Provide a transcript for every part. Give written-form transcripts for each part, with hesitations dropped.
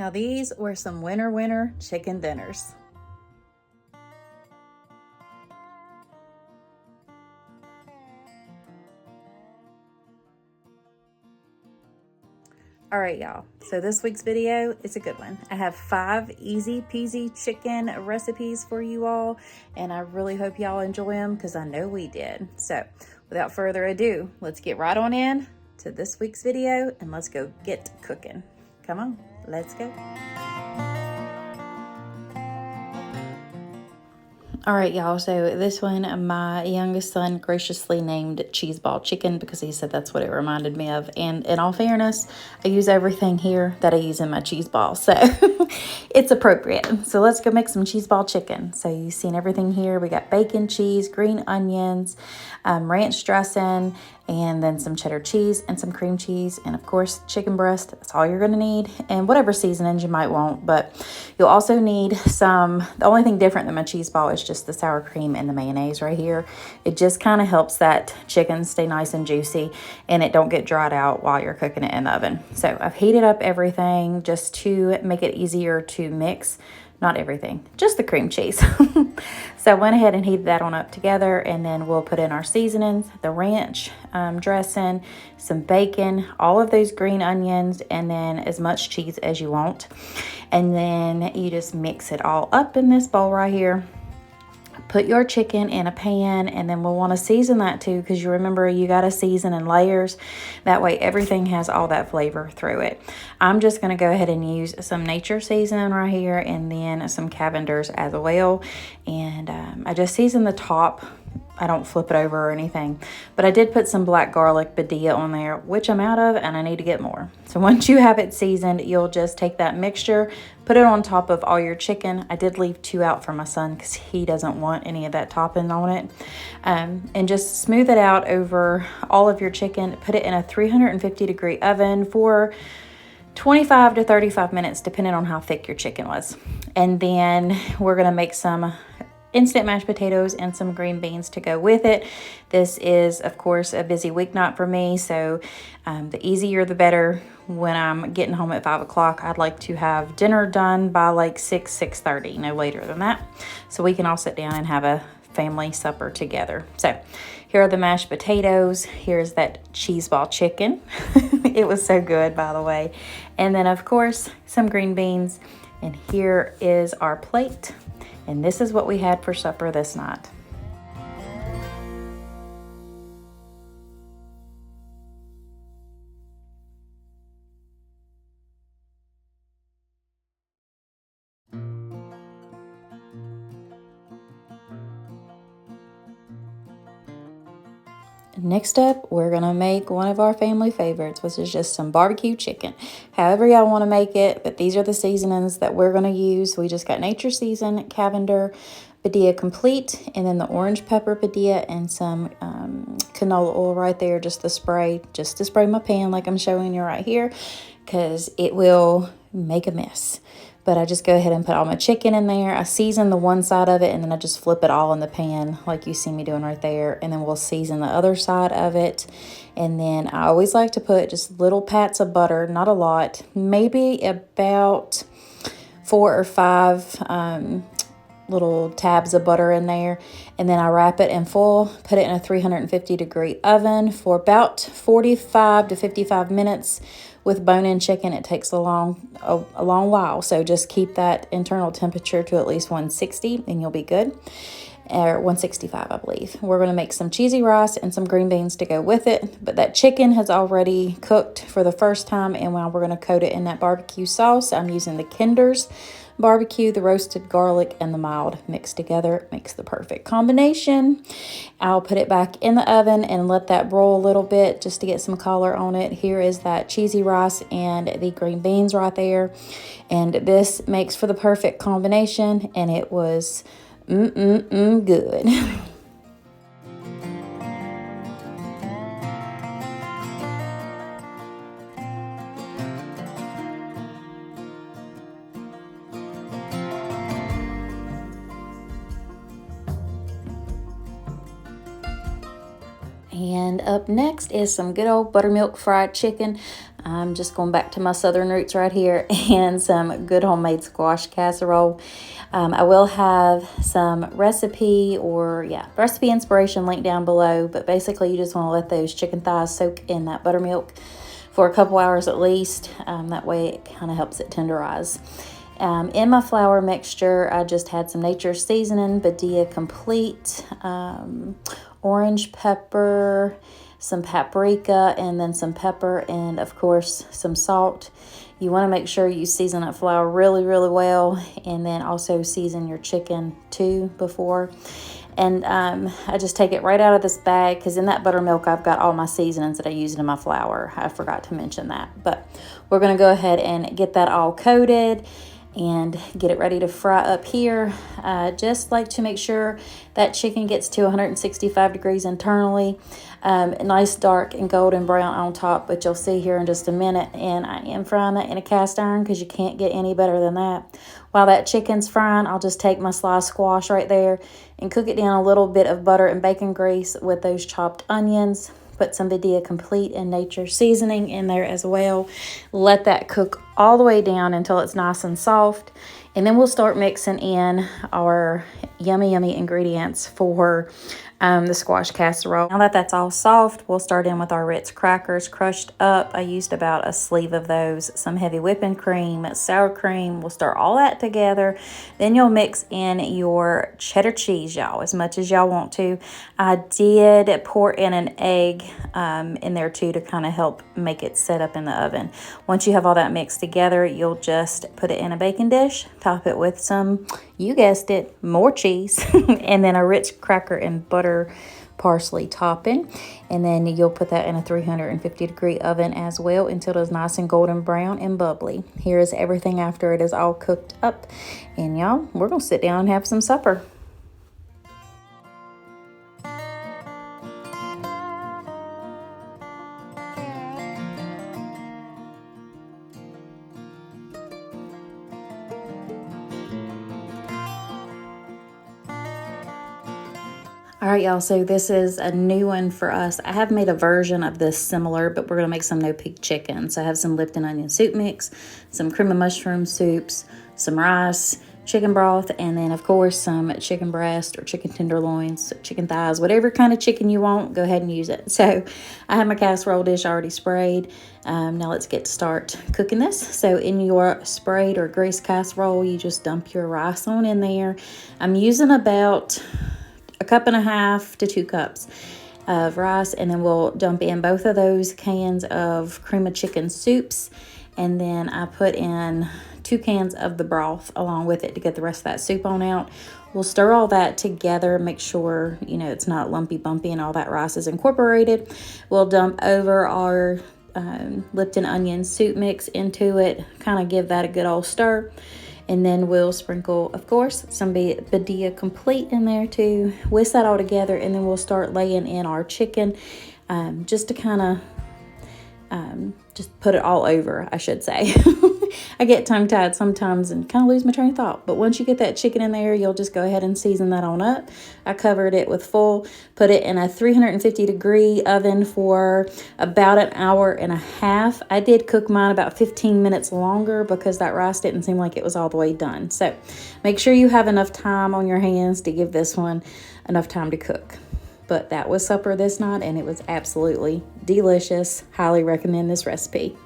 Now these were some winter chicken dinners. All right, y'all. So this week's video is a good one. I have 5 easy peasy chicken recipes for you all, and I really hope y'all enjoy them because I know we did. So without further ado, let's get right on in to this week's video and let's go get cooking. Come on, let's go. All right, y'all, so this one, my youngest son graciously named Cheeseball Chicken because he said that's what it reminded me of. And in all fairness, I use everything here that I use in my cheese ball, so it's appropriate. So let's go make some Cheeseball Chicken. So you've seen everything here. We got bacon, cheese, green onions, ranch dressing, and then some cheddar cheese and some cream cheese, and of course chicken breast. That's all you're gonna need, and whatever seasonings you might want. But you'll also need some, the only thing different than my cheese ball is just the sour cream and the mayonnaise right here. It just kind of helps that chicken stay nice and juicy and it don't get dried out while you're cooking it in the oven. So I've heated up everything just to make it easier to mix. Not everything, just the cream cheese. So I went ahead and heated that on up together, and then we'll put in our seasonings, the ranch dressing, some bacon, all of those green onions, and then as much cheese as you want. And then you just mix it all up in this bowl right here. Put your chicken in a pan, and then we'll want to season that too, because you remember you got to season in layers. That way everything has all that flavor through it. I'm just going to go ahead and use some nature seasoning right here, and then some Cavender's as well. And I just season the top. I don't flip it over or anything, but I did put some black garlic Badia on there, which I'm out of and I need to get more. So once you have it seasoned, you'll just take that mixture, put it on top of all your chicken. I did leave 2 out for my son because he doesn't want any of that topping on it. And just smooth it out over all of your chicken. Put it in a 350-degree oven for 25 to 35 minutes, depending on how thick your chicken was. And then we're gonna make some instant mashed potatoes and some green beans to go with it. This is, of course, a busy weeknight for me, so the easier the better. When I'm getting home at 5 o'clock, I'd like to have dinner done by like 6:30, no later than that, so we can all sit down and have a family supper together. So here are the mashed potatoes. Here's that Cheeseball chicken. It was so good, by the way. And then, of course, some green beans. And here is our plate. And this is what we had for supper this night. Next up, we're gonna make one of our family favorites, which is just some barbecue chicken. However y'all wanna make it, but these are the seasonings that we're gonna use. We just got nature season, Cavender, Badia Complete, and then the orange pepper Badia, and some canola oil right there, just to spray my pan like I'm showing you right here, because it will make a mess. But I just go ahead and put all my chicken in there. I season the one side of it, and then I just flip it all in the pan like you see me doing right there. And then we'll season the other side of it. And then I always like to put just little pats of butter, not a lot, maybe about 4 or 5 little tabs of butter in there. And then I wrap it in foil, put it in a 350-degree oven for about 45 to 55 minutes. With bone-in chicken, it takes a long while, so just keep that internal temperature to at least 160 and you'll be good. Or 165, I believe. We're going to make some cheesy rice and some green beans to go with it, but that chicken has already cooked for the first time, and now we're going to coat it in that barbecue sauce. I'm using the Kinder's barbecue, the roasted garlic, and the mild mixed together. It makes the perfect combination. I'll put it back in the oven and let that roll a little bit just to get some color on it. Here is that cheesy rice and the green beans right there, and this makes for the perfect combination, and it was good. And up next is some good old buttermilk fried chicken. I'm just going back to my southern roots right here, and some good homemade squash casserole. I will have some recipe inspiration link down below, but basically you just want to let those chicken thighs soak in that buttermilk for a couple hours at least. That way it kind of helps it tenderize. In my flour mixture, I just had some Nature's Seasoning, Badia Complete, orange pepper, some paprika, and then some pepper, and of course some salt. You want to make sure you season that flour really, really well, and then also season your chicken too before. And I just take it right out of this bag, because in that buttermilk I've got all my seasonings that I used in my flour. I forgot to mention that. But we're going to go ahead and get that all coated and get it ready to fry up here. Just like to make sure that chicken gets to 165 degrees internally. Nice dark and golden brown on top, but you'll see here in just a minute. And I am frying that in a cast iron, because you can't get any better than that. While that chicken's frying, I'll just take my sliced squash right there and cook it down a little bit of butter and bacon grease with those chopped onions. Put some Badia Complete and Nature's Seasoning in there as well. Let that cook all the way down until it's nice and soft. And then we'll start mixing in our yummy, yummy ingredients for the squash casserole. Now that that's all soft, we'll start in with our Ritz crackers crushed up. I used about a sleeve of those, some heavy whipping cream, sour cream. We'll stir all that together. Then you'll mix in your cheddar cheese, y'all, as much as y'all want to. I did pour in an egg in there too, to kind of help make it set up in the oven. Once you have all that mixed together, you'll just put it in a baking dish, top it with some, you guessed it, more cheese, and then a Ritz cracker and butter parsley topping. And then you'll put that in a 350-degree oven as well until it's nice and golden brown and bubbly. Here is everything after it is all cooked up. And y'all, we're gonna sit down and have some supper. All right, y'all, so this is a new one for us. I have made a version of this similar, but we're going to make some no-pig chicken. So I have some Lipton onion soup mix, some cream of mushroom soups, some rice, chicken broth, and then, of course, some chicken breast or chicken tenderloins, chicken thighs, whatever kind of chicken you want, go ahead and use it. So I have my casserole dish already sprayed. Now let's get to start cooking this. So in your sprayed or greased casserole, you just dump your rice on in there. I'm using about 1.5 cups to 2 cups of rice, and then we'll dump in both of those cans of cream of chicken soups, and then I put in 2 cans of the broth along with it to get the rest of that soup on out. We'll stir all that together, make sure it's not lumpy bumpy and all that rice is incorporated. We'll dump over our Lipton onion soup mix into it, kind of give that a good old stir. And then we'll sprinkle, of course, some Badia Complete in there too. Whisk that all together, and then we'll start laying in our chicken, just to kind of just put it all over, I should say. I get tongue-tied sometimes and kind of lose my train of thought. But once you get that chicken in there, you'll just go ahead and season that on up. I covered it with foil, put it in a 350-degree oven for about 1.5 hours. I did cook mine about 15 minutes longer because that rice didn't seem like it was all the way done. So make sure you have enough time on your hands to give this one enough time to cook. But that was supper this night, and it was absolutely delicious. Highly recommend this recipe.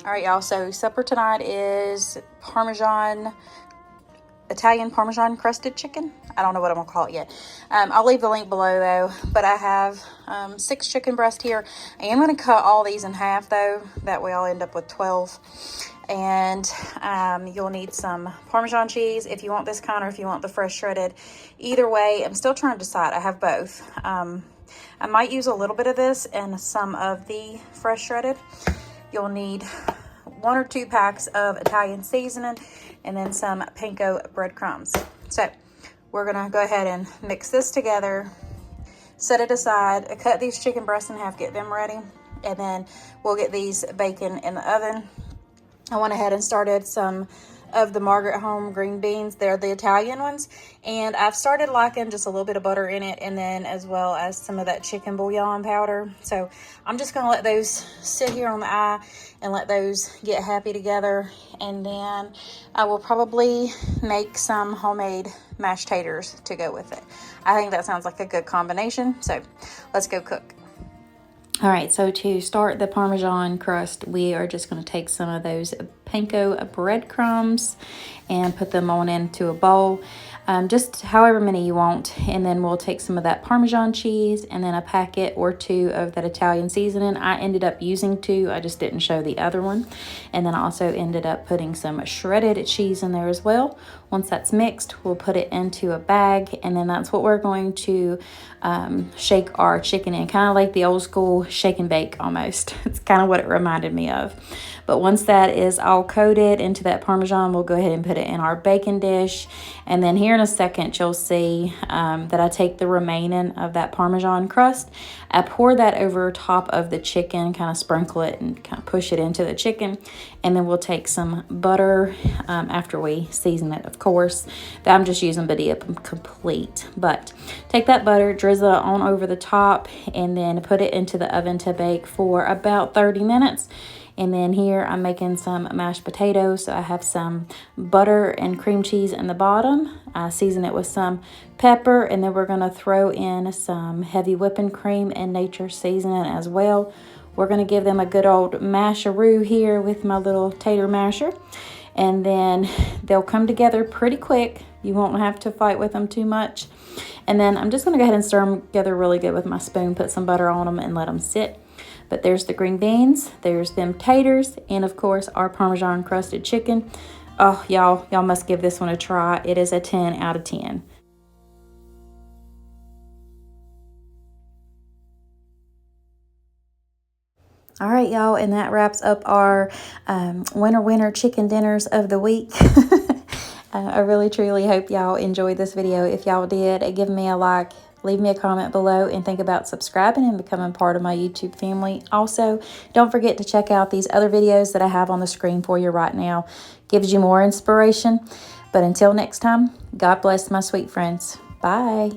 All right, y'all, so supper tonight is Italian Parmesan crusted chicken. I don't know what I'm gonna call it yet. I'll leave the link below though, but I have 6 chicken breasts here. I am gonna cut all these in half though, that way I'll end up with 12. And you'll need some Parmesan cheese if you want this kind or if you want the fresh shredded. Either way, I'm still trying to decide. I have both. I might use a little bit of this and some of the fresh shredded. You'll need 1 or 2 packs of Italian seasoning and then some panko breadcrumbs. So we're gonna go ahead and mix this together, set it aside, cut these chicken breasts in half, get them ready, and then we'll get these baking in the oven. I went ahead and started some of the Margaret Home green beans. They're the Italian ones, and I've started liking just a little bit of butter in it, and then as well as some of that chicken bouillon powder. So I'm just gonna let those sit here on the eye and let those get happy together, and then I will probably make some homemade mashed taters to go with it. I think that sounds like a good combination, so let's go cook. All right, so to start the Parmesan crust, we are just going to take some of those panko breadcrumbs and put them on into a bowl, just however many you want. And then we'll take some of that Parmesan cheese and then a packet or two of that Italian seasoning. I ended up using 2. I just didn't show the other one. And then I also ended up putting some shredded cheese in there as well. Once that's mixed, we'll put it into a bag, and then that's what we're going to shake our chicken in, kind of like the old school shake and bake almost. It's kind of what it reminded me of. But once that is all coated into that Parmesan, we'll go ahead and put it in our baking dish. And then here in a second, you'll see that I take the remaining of that Parmesan crust. I pour that over top of the chicken, kind of sprinkle it and kind of push it into the chicken. And then we'll take some butter after we season it, of course. I'm just using Badia Complete. But take that butter, drizzle it on over the top, and then put it into the oven to bake for about 30 minutes. And then here I'm making some mashed potatoes. So I have some butter and cream cheese in the bottom. I season it with some pepper, and then we're going to throw in some heavy whipping cream and nature seasoning as well. We're going to give them a good old masheroo here with my little tater masher. And then they'll come together pretty quick. You won't have to fight with them too much. And then I'm just going to go ahead and stir them together really good with my spoon, put some butter on them, and let them sit. But there's the green beans, there's them taters, and of course our Parmesan crusted chicken. Oh, y'all must give this one a try. It is a 10 out of 10. All right, y'all, and that wraps up our winter chicken dinners of the week. I really, truly hope y'all enjoyed this video. If y'all did, give me a like, leave me a comment below, and think about subscribing and becoming part of my YouTube family. Also, don't forget to check out these other videos that I have on the screen for you right now. Gives you more inspiration. But until next time, God bless my sweet friends. Bye.